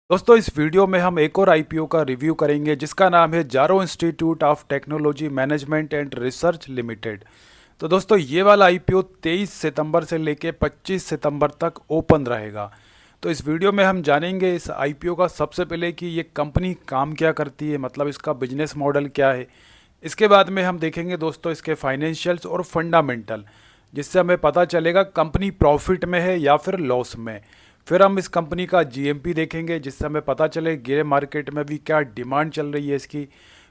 दोस्तों इस वीडियो में हम एक और आईपीओ का रिव्यू करेंगे जिसका नाम है जारो institute of technology management and research limited. तो दोस्तों ये वाला आईपीओ 23 सितंबर से लेके 25 सितंबर तक ओपन रहेगा। तो इस वीडियो में हम जानेंगे इस आईपीओ का सबसे पहले कि ये कंपनी काम क्या करती है, मतलब इसका बिजनेस मॉडल क्या है। इसके बाद में हम देखेंगे दोस्तों इसके फाइनेंशियल्स और फंडामेंटल, जिससे हमें पता चलेगा कंपनी प्रॉफिट में है या फिर लॉस में। फिर हम इस कंपनी का जीएमपी देखेंगे जिससे हमें पता चले ग्रे मार्केट में भी क्या डिमांड चल रही है इसकी।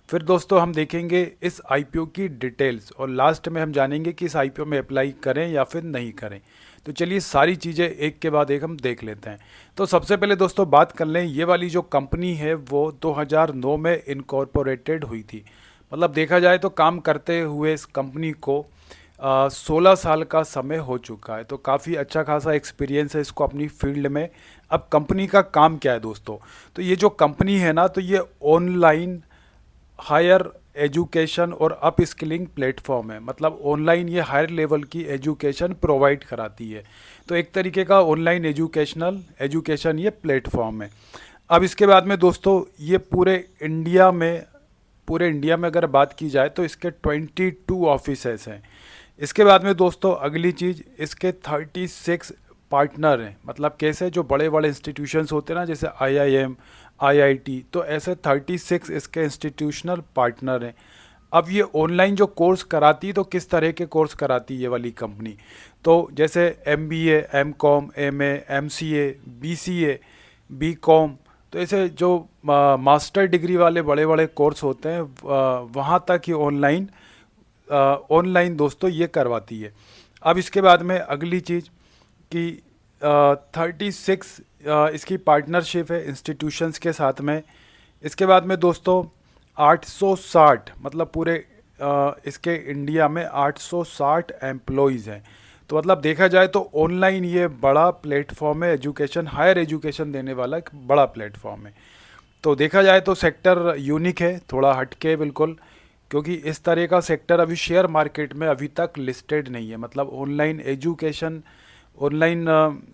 फिर दोस्तों हम देखेंगे इस आईपीओ की डिटेल्स और लास्ट में हम जानेंगे कि इस आईपीओ में अप्लाई करें या फिर नहीं करें। तो चलिए सारी चीज़ें एक के बाद एक हम देख लेते हैं। तो सबसे पहले दोस्तों बात कर लें, ये वाली जो कंपनी है वो 2009 में इनकॉर्पोरेटेड हुई थी। मतलब देखा जाए तो काम करते हुए इस कंपनी को 16 साल का समय हो चुका है। तो काफ़ी अच्छा खासा एक्सपीरियंस है इसको अपनी फील्ड में। अब कंपनी का काम क्या है दोस्तों, तो ये जो कंपनी है ना, तो ये ऑनलाइन हायर एजुकेशन और अप स्किलिंग प्लेटफॉर्म है। मतलब ऑनलाइन ये हायर लेवल की एजुकेशन प्रोवाइड कराती है। तो एक तरीके का ऑनलाइन एजुकेशन ये प्लेटफॉर्म है। अब इसके बाद में दोस्तों ये पूरे इंडिया में अगर बात की जाए तो इसके 22 ऑफिसेस हैं। इसके बाद में दोस्तों अगली चीज़, इसके 36 पार्टनर हैं। मतलब कैसे, जो बड़े बड़े इंस्टीट्यूशंस होते हैं ना, जैसे आईआईएम, आईआईटी, तो ऐसे 36 इसके इंस्टीट्यूशनल पार्टनर हैं। अब ये ऑनलाइन जो कोर्स कराती, तो किस तरह के कोर्स कराती है ये वाली कंपनी, तो जैसे MBA, MCom, MA, MCA, BCA, BCom, तो ऐसे जो मास्टर डिग्री वाले बड़े बड़े कोर्स होते हैं वहाँ तक ये ऑनलाइन दोस्तों ये करवाती है। अब इसके बाद में अगली चीज़ कि 36 इसकी पार्टनरशिप है इंस्टीट्यूशंस के साथ में। इसके बाद में दोस्तों 860, मतलब पूरे इसके इंडिया में 860 एम्प्लॉयज़ हैं। तो मतलब देखा जाए तो ऑनलाइन ये बड़ा प्लेटफॉर्म है, एजुकेशन, हायर एजुकेशन देने वाला एक बड़ा प्लेटफॉर्म है। तो देखा जाए तो सेक्टर यूनिक है, थोड़ा हटके बिल्कुल, क्योंकि इस तरह का सेक्टर अभी शेयर मार्केट में अभी तक लिस्टेड नहीं है। मतलब ऑनलाइन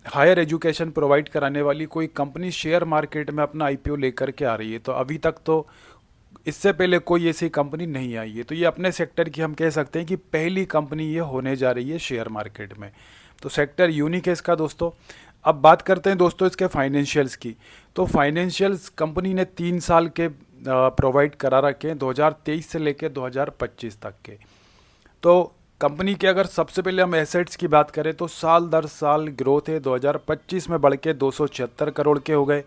हायर एजुकेशन प्रोवाइड कराने वाली कोई कंपनी शेयर मार्केट में अपना आईपीओ लेकर के आ रही है, तो अभी तक तो इससे पहले कोई ऐसी कंपनी नहीं आई है। तो ये अपने सेक्टर की हम कह सकते हैं कि पहली कंपनी ये होने जा रही है शेयर मार्केट में। तो सेक्टर यूनिक है इसका दोस्तों। अब बात करते हैं दोस्तों इसके फाइनेंशियल्स की। तो फाइनेंशियल्स कंपनी ने 3 साल के प्रोवाइड करा रखे हैं, 2023 से लेकर 2025 तक के। तो कंपनी के अगर सबसे पहले हम एसेट्स की बात करें तो साल दर साल ग्रोथ है, 2025 में बढ़ के 276 करोड़ के हो गए।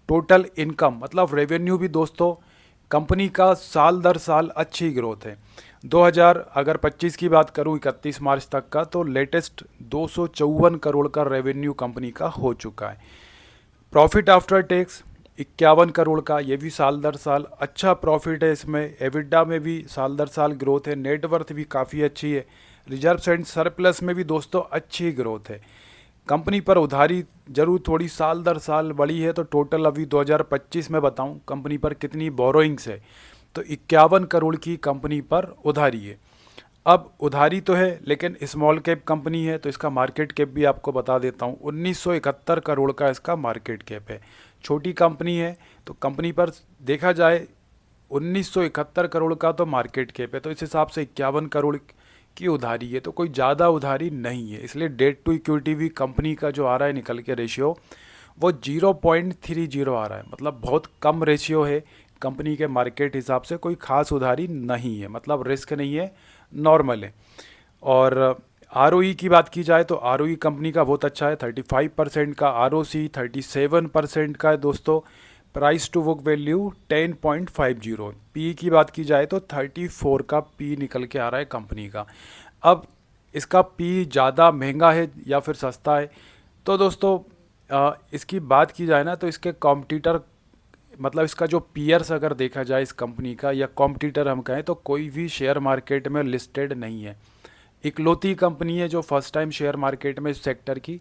टोटल इनकम मतलब रेवेन्यू भी दोस्तों कंपनी का साल दर साल अच्छी ग्रोथ है। 2000 अगर 25 की बात करूं 31 मार्च तक का, तो लेटेस्ट 254 करोड़ का रेवेन्यू कंपनी का हो चुका है। प्रॉफिट आफ्टर टैक्स 51 करोड़ का, ये भी साल दर साल अच्छा प्रॉफिट है इसमें। एविडा में भी साल दर साल ग्रोथ है, नेटवर्थ भी काफ़ी अच्छी है, रिजर्व एंड सरप्लस में भी दोस्तों अच्छी ग्रोथ है। कंपनी पर उधारी जरूर थोड़ी साल दर साल बढ़ी है। तो टोटल अभी 2025 में बताऊं कंपनी पर कितनी बोरोइंग्स है, तो 51 करोड़ की कंपनी पर उधारी है। अब उधारी तो है लेकिन स्मॉल कैप कंपनी है, तो इसका मार्केट कैप भी आपको बता देता हूँ, 1971 करोड़ का इसका मार्केट कैप है। छोटी कंपनी है, तो कंपनी पर देखा जाए 1971 करोड़ का तो मार्केट कैप है, तो इस हिसाब से 51 करोड़ की उधारी है, तो कोई ज़्यादा उधारी नहीं है। इसलिए डेट टू इक्विटी भी कंपनी का जो आ रहा है निकल के रेशियो, वो 0.30 आ रहा है। मतलब बहुत कम रेशियो है कंपनी के मार्केट हिसाब से, कोई खास उधारी नहीं है, मतलब रिस्क नहीं है, नॉर्मल है। और आरओई की बात की जाए तो आरओई कंपनी का बहुत अच्छा है, 35% का। आरओसी 37% का है दोस्तों। Price to book value 10.50। P की बात की जाए तो 34 का पी निकल के आ रहा है कंपनी का। अब इसका पी ज़्यादा महंगा है या फिर सस्ता है, तो दोस्तों इसकी बात की जाए ना, तो इसके कॉम्पिटिटर, मतलब इसका जो पीयर्स अगर देखा जाए इस कंपनी का, या कॉम्पिटिटर हम कहें, तो कोई भी शेयर मार्केट में लिस्टेड नहीं है। इकलौती कंपनी है जो फर्स्ट टाइम शेयर मार्केट में इस सेक्टर की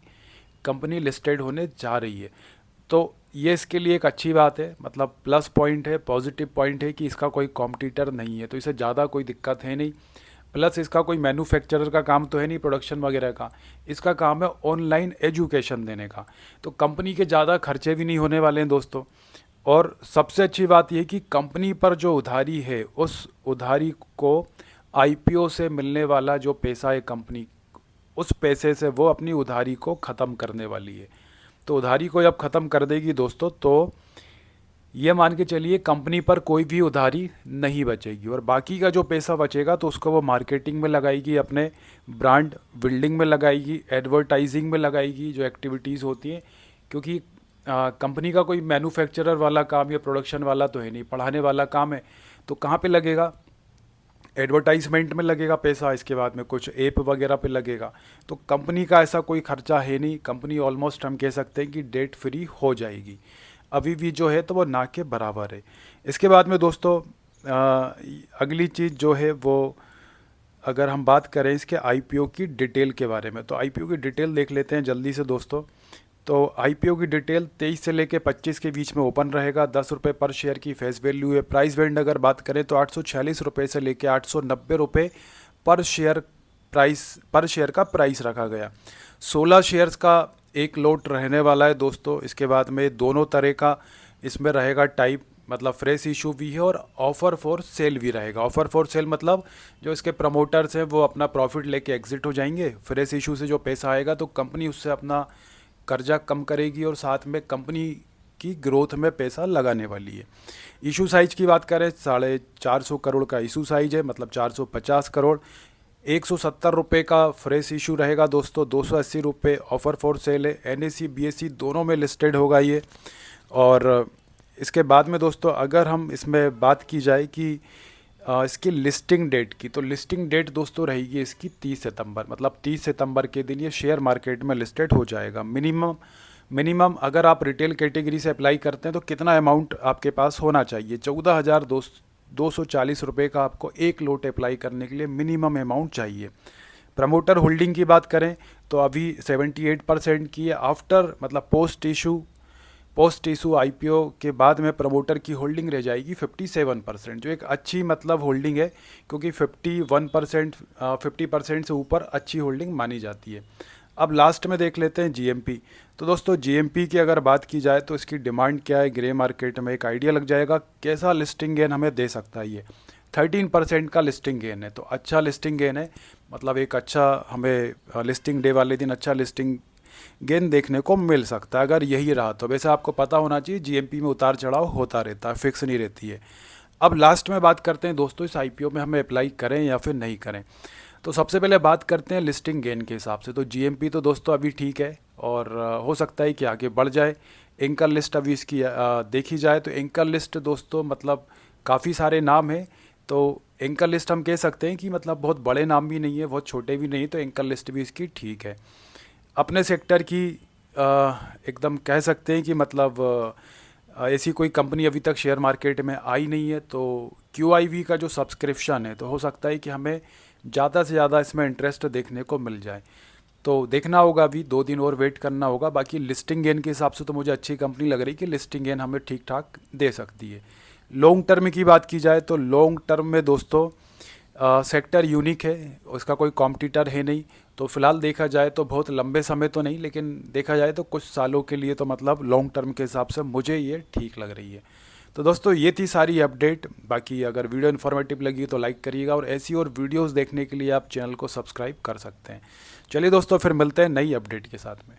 कंपनी लिस्टेड होने जा रही है। तो ये इसके लिए एक अच्छी बात है, मतलब प्लस पॉइंट है, पॉजिटिव पॉइंट है कि इसका कोई कॉम्पिटिटर नहीं है, तो इसे ज़्यादा कोई दिक्कत है नहीं। प्लस इसका कोई मैन्युफैक्चरर का काम तो है नहीं, प्रोडक्शन वगैरह का। इसका काम है ऑनलाइन एजुकेशन देने का। तो कंपनी के ज़्यादा खर्चे भी नहीं होने वाले हैं दोस्तों। और सबसे अच्छी बात यह कि कंपनी पर जो उधारी है, उस उधारी को आईपीओ से मिलने वाला जो पैसा है कंपनी, उस पैसे से वो अपनी उधारी को ख़त्म करने वाली है। तो उधारी को जब ख़त्म कर देगी दोस्तों, तो ये मान के चलिए कंपनी पर कोई भी उधारी नहीं बचेगी, और बाकी का जो पैसा बचेगा तो उसको वो मार्केटिंग में लगाएगी, अपने ब्रांड बिल्डिंग में लगाएगी, एडवर्टाइजिंग में लगाएगी, जो एक्टिविटीज़ होती हैं। क्योंकि कंपनी का कोई मैन्युफैक्चरर वाला काम या प्रोडक्शन वाला तो है नहीं, पढ़ाने वाला काम है। तो कहाँ पे लगेगा? एडवर्टाइजमेंट में लगेगा पैसा, इसके बाद में कुछ ऐप वगैरह पे लगेगा। तो कंपनी का ऐसा कोई खर्चा है नहीं, कंपनी ऑलमोस्ट हम कह सकते हैं कि डेट फ्री हो जाएगी। अभी भी जो है तो वो ना के बराबर है। इसके बाद में दोस्तों अगली चीज़ जो है वो, अगर हम बात करें इसके आईपीओ की डिटेल के बारे में, तो आईपीओ की डिटेल देख लेते हैं जल्दी से दोस्तों। तो आईपीओ की डिटेल 23 से लेके 25 के बीच में ओपन रहेगा। 10 रुपये पर शेयर की फेस वैल्यू है। प्राइस बैंड अगर बात करें तो 846 रुपये से लेके 890 रुपये पर शेयर का प्राइस रखा गया। 16 शेयर्स का एक लोट रहने वाला है दोस्तों। इसके बाद में दोनों तरह का इसमें रहेगा टाइप, मतलब फ्रेश इशू भी है और ऑफ़र फॉर सेल भी रहेगा। ऑफ़र फॉर सेल मतलब जो इसके प्रमोटर्स हैं वो अपना प्रॉफिट लेके एग्जिट हो जाएंगे। फ्रेश इशू से जो पैसा आएगा तो कंपनी उससे अपना कर्जा कम करेगी और साथ में कंपनी की ग्रोथ में पैसा लगाने वाली है। इशू साइज की बात करें, 450 करोड़ का इशू साइज है, मतलब 450 करोड़। 170 रुपये का फ्रेश इशू रहेगा दोस्तों। 280 रुपये ऑफ़र फॉर सेल है। एनएसई बीएसई दोनों में लिस्टेड होगा ये। और इसके बाद में दोस्तों अगर हम इसमें बात की जाए कि इसकी लिस्टिंग डेट की, तो लिस्टिंग डेट दोस्तों रहेगी इसकी 30 सितंबर, मतलब 30 सितंबर के दिन ये शेयर मार्केट में लिस्टेड हो जाएगा। मिनिमम अगर आप रिटेल कैटेगरी से अप्लाई करते हैं तो कितना अमाउंट आपके पास होना चाहिए? 14,240 रुपये का आपको एक लोट अप्लाई करने के लिए मिनिमम अमाउंट चाहिए। प्रमोटर होल्डिंग की बात करें तो अभी 78% की है। आफ्टर मतलब पोस्ट इशू आईपीओ के बाद में प्रमोटर की होल्डिंग रह जाएगी 57%, जो एक अच्छी मतलब होल्डिंग है, क्योंकि 50% से ऊपर अच्छी होल्डिंग मानी जाती है। अब लास्ट में देख लेते हैं जीएमपी। तो दोस्तों जीएमपी की अगर बात की जाए तो इसकी डिमांड क्या है, ग्रे मार्केट में एक आइडिया लग जाएगा कैसा लिस्टिंग गेन हमें दे सकता है। ये 13% का लिस्टिंग गेन है, तो अच्छा लिस्टिंग गेन है, मतलब एक अच्छा हमें लिस्टिंग डे वाले दिन अच्छा लिस्टिंग गेन देखने को मिल सकता है अगर यही रहा तो। वैसे आपको पता होना चाहिए जीएमपी में उतार चढ़ाव होता रहता है, फिक्स नहीं रहती है। अब लास्ट में बात करते हैं दोस्तों इस आईपीओ में हमें अप्लाई करें या फिर नहीं करें। तो सबसे पहले बात करते हैं लिस्टिंग गेन के हिसाब से। तो जीएमपी तो दोस्तों अभी ठीक है और हो सकता है कि आगे बढ़ जाए। एंकर लिस्ट अभी इसकी देखी जाए तो एंकर लिस्ट दोस्तों मतलब काफ़ी सारे नाम हैं। तो एंकर लिस्ट हम कह सकते हैं कि मतलब बहुत बड़े नाम भी नहीं है, बहुत छोटे भी नहीं, तो एंकर लिस्ट भी इसकी ठीक है। अपने सेक्टर की एकदम कह सकते हैं कि मतलब ऐसी कोई कंपनी अभी तक शेयर मार्केट में आई नहीं है। तो QIV का जो सब्सक्रिप्शन है, तो हो सकता है कि हमें ज़्यादा से ज़्यादा इसमें इंटरेस्ट देखने को मिल जाए। तो देखना होगा, अभी 2 दिन और वेट करना होगा। बाकी लिस्टिंग गेन के हिसाब से तो मुझे अच्छी कंपनी लग रही कि लिस्टिंग गेन हमें ठीक ठाक दे सकती है। लॉन्ग टर्म की बात की जाए तो लॉन्ग टर्म में दोस्तों सेक्टर यूनिक है, उसका कोई कॉम्पिटिटर है नहीं। तो फिलहाल देखा जाए तो बहुत लंबे समय तो नहीं, लेकिन देखा जाए तो कुछ सालों के लिए तो मतलब लॉन्ग टर्म के हिसाब से मुझे ये ठीक लग रही है। तो दोस्तों ये थी सारी अपडेट। बाकी अगर वीडियो इन्फॉर्मेटिव लगी तो लाइक करिएगा, और ऐसी और वीडियोस देखने के लिए आप चैनल को सब्सक्राइब कर सकते हैं। चलिए दोस्तों फिर मिलते हैं नई अपडेट के साथ में।